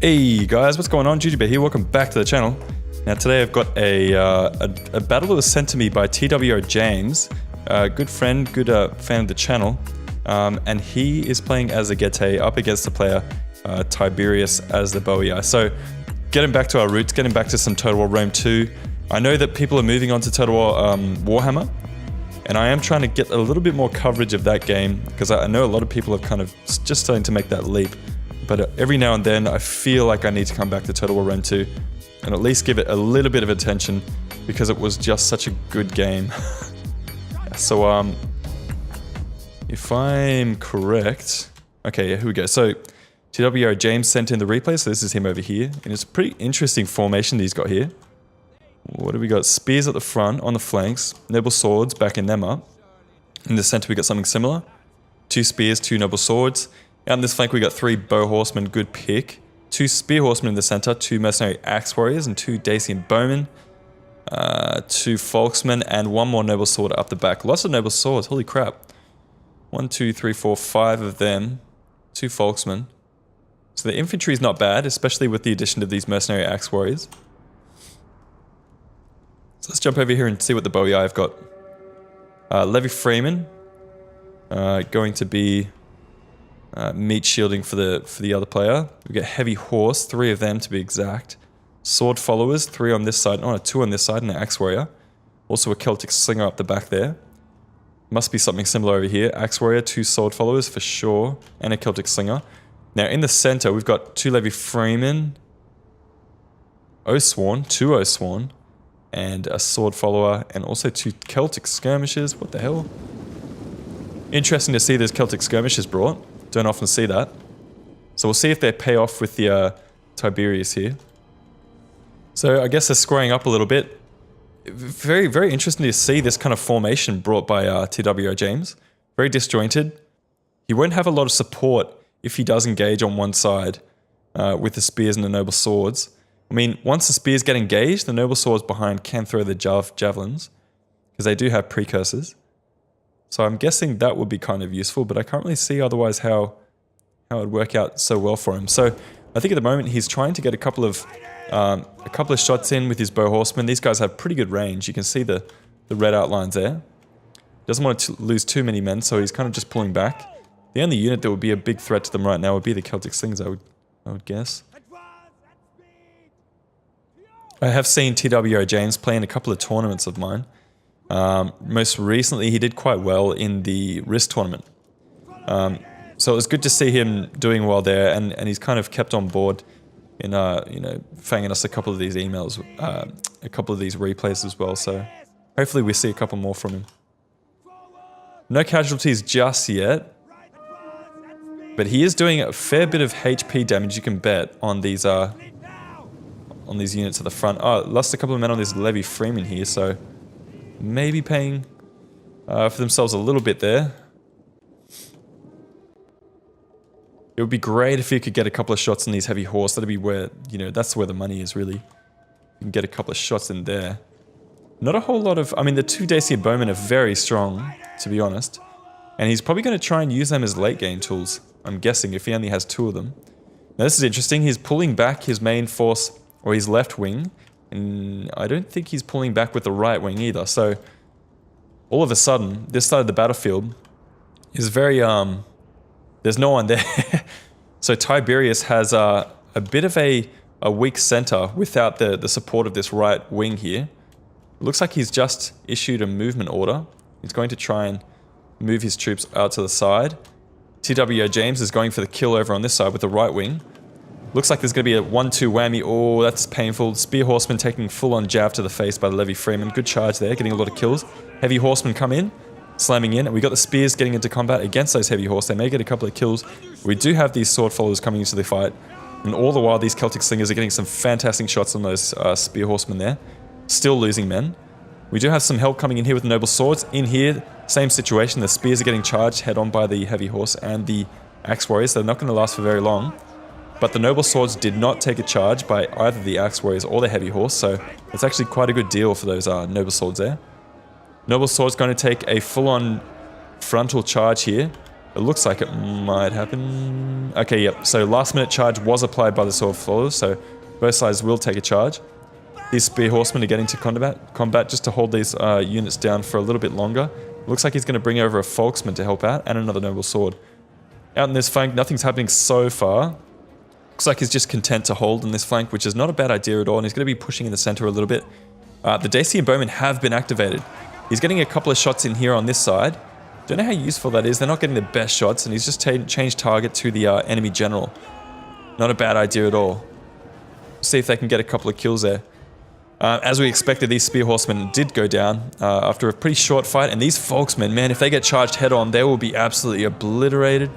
Hey guys, what's going on? Jujubear here, welcome back to the channel. Now today I've got a battle that was sent to me by TWR James, a good friend, good fan of the channel, and he is playing as a GETAE up against the player Tiberius as the BOII. So getting back to our roots, getting back to some Total War Rome 2. I know that people are moving on to Total War Warhammer, and I am trying to get a little bit more coverage of that game because I know a lot of people are kind of just starting to make that leap. But every now and then I feel like I need to come back to Total War Rome 2 and at least give it a little bit of attention because it was just such a good game. So if I'm correct, okay, here we go. So TWR James sent in the replay, so this is him over here, and it's a pretty interesting formation that he's got here. What do we got? Spears at the front, on the flanks, noble swords backing them up. In the center we got something similar. 2 spears, 2 noble swords. Out on this flank we got 3 bow horsemen, good pick. 2 spear horsemen in the center, 2 mercenary axe warriors, and 2 Dacian bowmen. 2 folksmen, and 1 more noble sword up the back. Lots of noble swords, holy crap. 1, 2, 3, 4, 5 of them. 2 folksmen. So the infantry is not bad, especially with the addition of these mercenary axe warriors. So let's jump over here and see what the BOII have got. Levy Freeman, going to be meat shielding for the other player. We get heavy horse, 3 of them to be exact. Sword followers, 3 on this side, 2 on this side, and an axe warrior. Also a Celtic slinger up the back there. Must be something similar over here. Axe warrior, 2 sword followers for sure, and a Celtic slinger. Now in the center we've got 2 Levy Freeman, Oathsworn, 2 Oathsworn, and a sword follower, and also 2 Celtic skirmishers. What the hell? Interesting to see those Celtic skirmishers brought. Don't often see that. So we'll see if they pay off with the Tiberius here. So I guess they're squaring up a little bit. Very, very interesting to see this kind of formation brought by TWR James. Very disjointed. He won't have a lot of support if he does engage on one side with the spears and the noble swords. I mean, once the spears get engaged, the noble swords behind can throw the javelins, because they do have precursors. So I'm guessing that would be kind of useful, but I can't really see otherwise how it would work out so well for him. So I think at the moment he's trying to get a couple of shots in with his bow horsemen. These guys have pretty good range. You can see the red outlines there. Doesn't want to lose too many men, so he's kind of just pulling back. The only unit that would be a big threat to them right now would be the Celtic slings, I would guess. I have seen TWR James play in a couple of tournaments of mine. Most recently, he did quite well in the Risk tournament. So it was good to see him doing well there, and he's kind of kept on board in, you know, fanging us a couple of these emails, a couple of these replays as well. So hopefully we see a couple more from him. No casualties just yet, but he is doing a fair bit of HP damage, you can bet, on these units at the front. Oh, lost a couple of men on this Levy Freeman here, so maybe paying for themselves a little bit there. It would be great if you could get a couple of shots in these heavy horse. That'd be where, you know, that's where the money is really. You can get a couple of shots in there. Not a whole lot of, I mean, the 2 Dacian bowmen are very strong, to be honest. And he's probably going to try and use them as late game tools, I'm guessing, if he only has 2 of them. Now this is interesting. He's pulling back his main force, or his left wing, and I don't think he's pulling back with the right wing either. So all of a sudden, this side of the battlefield is very, there's no one there. So Tiberius has a bit of a weak center without the support of this right wing here. It looks like he's just issued a movement order. He's going to try and move his troops out to the side. TWR James is going for the kill over on this side with the right wing. Looks like there's going to be a 1-2 whammy. Oh, that's painful. Spear horseman taking full-on jab to the face by the Levy Freeman. Good charge there, getting a lot of kills. Heavy horsemen come in, slamming in, and we got the spears getting into combat against those heavy horse. They may get a couple of kills. We do have these sword followers coming into the fight, and all the while these Celtic slingers are getting some fantastic shots on those spear horsemen there. Still losing men. We do have some help coming in here with the noble swords. In here, same situation. The spears are getting charged head-on by the heavy horse and the axe warriors. They're not going to last for very long. But the noble swords did not take a charge by either the axe warriors or the heavy horse, so it's actually quite a good deal for those noble swords there. Noble sword's going to take a full-on frontal charge here. It looks like it might happen. Okay, yep. So last minute charge was applied by the sword followers, so both sides will take a charge. These spear horsemen are getting to combat just to hold these units down for a little bit longer. Looks like he's going to bring over a Folksman to help out and another noble sword. Out in this flank, nothing's happening so far. Looks like he's just content to hold in this flank, which is not a bad idea at all, and he's going to be pushing in the center a little bit. The Dacian bowmen have been activated. He's getting a couple of shots in here on this side. Don't know how useful that is. They're not getting the best shots, and he's just changed target to the enemy general. Not a bad idea at all. See if they can get a couple of kills there. As we expected, these spear horsemen did go down after a pretty short fight, and these Folksmen, man, if they get charged head on, they will be absolutely obliterated.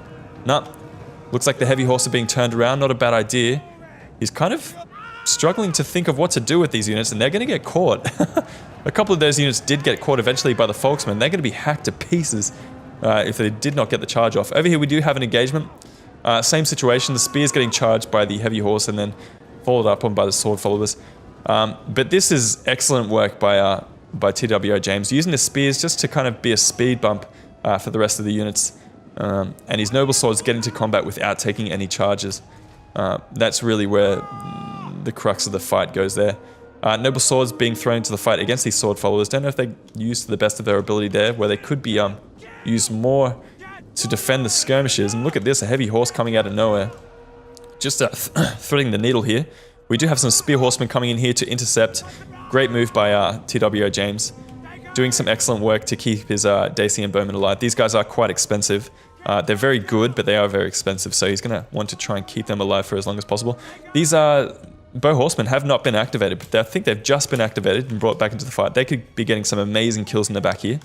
Nah, looks like the heavy horse are being turned around. Not a bad idea. He's kind of struggling to think of what to do with these units, and they're going to get caught. A couple of those units did get caught eventually by the Folksmen. They're going to be hacked to pieces if they did not get the charge off. Over here we do have an engagement. Same situation. The spear's getting charged by the heavy horse and then followed up on by the sword followers. But this is excellent work by TWR James, using the spears just to kind of be a speed bump for the rest of the units. And his noble swords get into combat without taking any charges. That's really where the crux of the fight goes there. Noble swords being thrown into the fight against these sword followers. Don't know if they used to the best of their ability there, where they could be used more to defend the skirmishes. And look at this, a heavy horse coming out of nowhere. Just threading the needle here. We do have some spear horsemen coming in here to intercept. Great move by TWR James. Doing some excellent work to keep his Dacian bowmen alive. These guys are quite expensive. They're very good, but they are very expensive, so he's going to want to try and keep them alive for as long as possible. These bow horsemen have not been activated, but I think they've just been activated and brought back into the fight. They could be getting some amazing kills in the back here.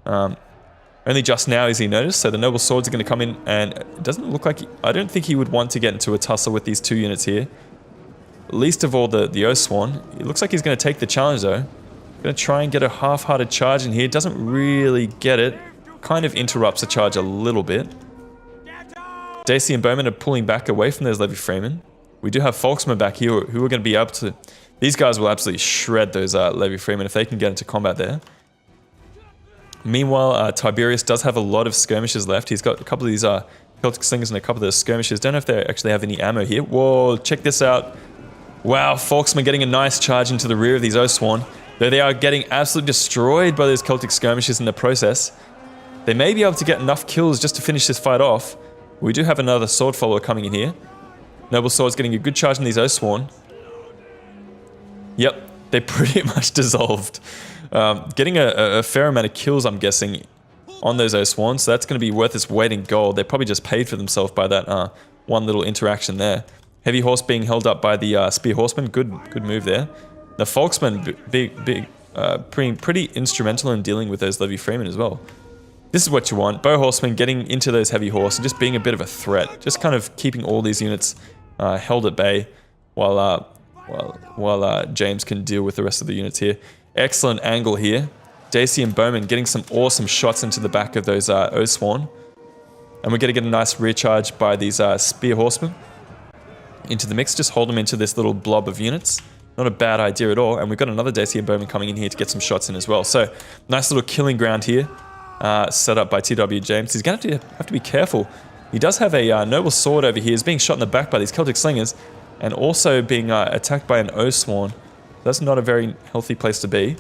Only just now is he noticed, so the noble swords are going to come in, and it doesn't look like... I don't think he would want to get into a tussle with these two units here. Least of all the Oathsworn. It looks like he's going to take the challenge though. Going to try and get a half-hearted charge in here. Doesn't really get it. Kind of interrupts the charge a little bit. Dacian bowmen are pulling back away from those levy freemen. We do have Folksmen back here who are going to be able to... These guys will absolutely shred those levy freemen if they can get into combat there. Meanwhile, Tiberius does have a lot of skirmishes left. He's got a couple of these Celtic slingers and a couple of those skirmishes. Don't know if they actually have any ammo here. Whoa, check this out. Wow, Folksmen getting a nice charge into the rear of these Oathsworn. Though they are getting absolutely destroyed by those Celtic skirmishes in the process. They may be able to get enough kills just to finish this fight off. We do have another sword follower coming in here. Noble Sword's getting a good charge in these Oathsworn. Yep, they pretty much dissolved. Getting a fair amount of kills, I'm guessing, on those Oathsworn, so that's going to be worth its weight in gold. They probably just paid for themselves by that one little interaction there. Heavy horse being held up by the spear horseman. Good move there. The Folksmen pretty instrumental in dealing with those levy freemen as well. This is what you want. Bow horsemen getting into those heavy horse and just being a bit of a threat. Just kind of keeping all these units held at bay while James can deal with the rest of the units here. Excellent angle here. Dacian bowmen getting some awesome shots into the back of those Oathsworn. And we're going to get a nice rear charge by these spear horsemen into the mix. Just hold them into this little blob of units. Not a bad idea at all. And we've got another Dacian bowman coming in here to get some shots in as well. So nice little killing ground here set up by TW James. He's going to have to be careful. He does have a noble sword over here. He's being shot in the back by these Celtic slingers and also being attacked by an Oathsworn. That's not a very healthy place to be.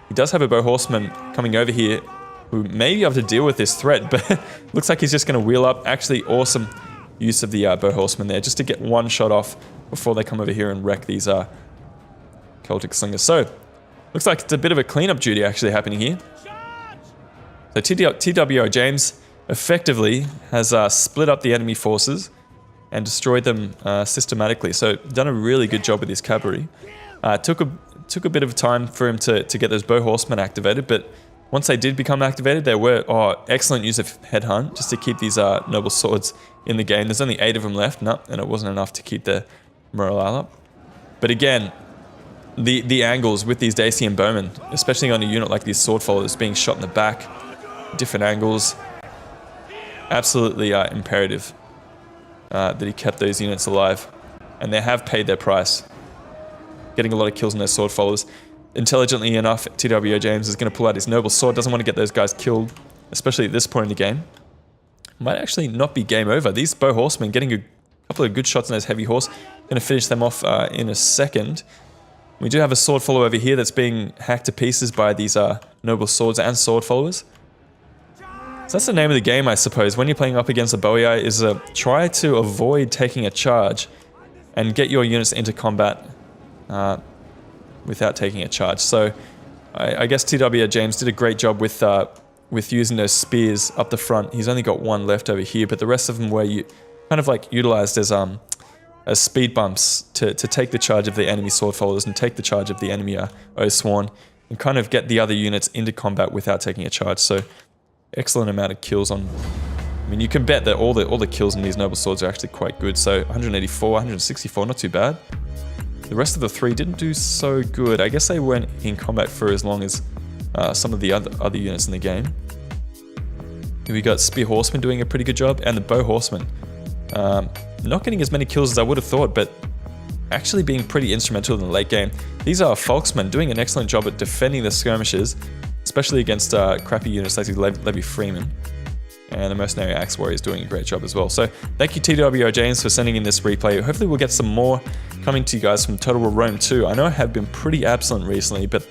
He does have a bow horseman coming over here who may be able to deal with this threat, but looks like he's just going to wheel up. Actually, awesome use of the bow horseman there just to get one shot off before they come over here and wreck these Celtic slingers. So, looks like it's a bit of a cleanup duty actually happening here. So TWR James effectively has split up the enemy forces and destroyed them systematically. So, done a really good job with his cavalry. Took a bit of time for him to get those bow horsemen activated, but once they did become activated, there were excellent use of headhunt just to keep these noble swords in the game. There's only 8 of them left, and it wasn't enough to keep the morale up. But again, the angles with these Dacian bowmen, especially on a unit like these sword followers being shot in the back, different angles, absolutely imperative that he kept those units alive, and they have paid their price. Getting a lot of kills on those sword followers. Intelligently enough, TWR James is going to pull out his noble sword. Doesn't want to get those guys killed, especially at this point in the game. might actually not be game over. These bow horsemen getting a couple of good shots on those heavy horse. Going to finish them off in a second. We do have a sword follower over here that's being hacked to pieces by these noble swords and sword followers. So that's the name of the game, I suppose. When you're playing up against a BOII, is try to avoid taking a charge and get your units into combat without taking a charge. So I guess TWR James did a great job with using those spears up the front. He's only got one left over here, but the rest of them were kind of like utilized as speed bumps to take the charge of the enemy sword followers and take the charge of the enemy Oathsworn and kind of get the other units into combat without taking a charge. So excellent amount of kills on. I mean, you can bet that all the kills in these noble swords are actually quite good. So 184, 164, not too bad. The rest of the three didn't do so good. I guess they weren't in combat for as long as some of the other units in the game. We got Spear Horsemen doing a pretty good job, and the Bow Horsemen. Not getting as many kills as I would have thought, but actually being pretty instrumental in the late game. These are Folksmen doing an excellent job at defending the skirmishes, especially against crappy units like Levy Freeman. And the Mercenary Axe Warrior is doing a great job as well. So thank you TWR James for sending in this replay. Hopefully we'll get some more coming to you guys from Total War Rome 2. I know I have been pretty absent recently, but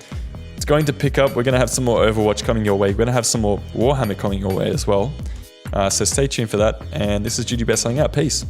it's going to pick up. We're going to have some more Overwatch coming your way. We're going to have some more Warhammer coming your way as well. So stay tuned for that. And this is Jujubear signing out. Peace.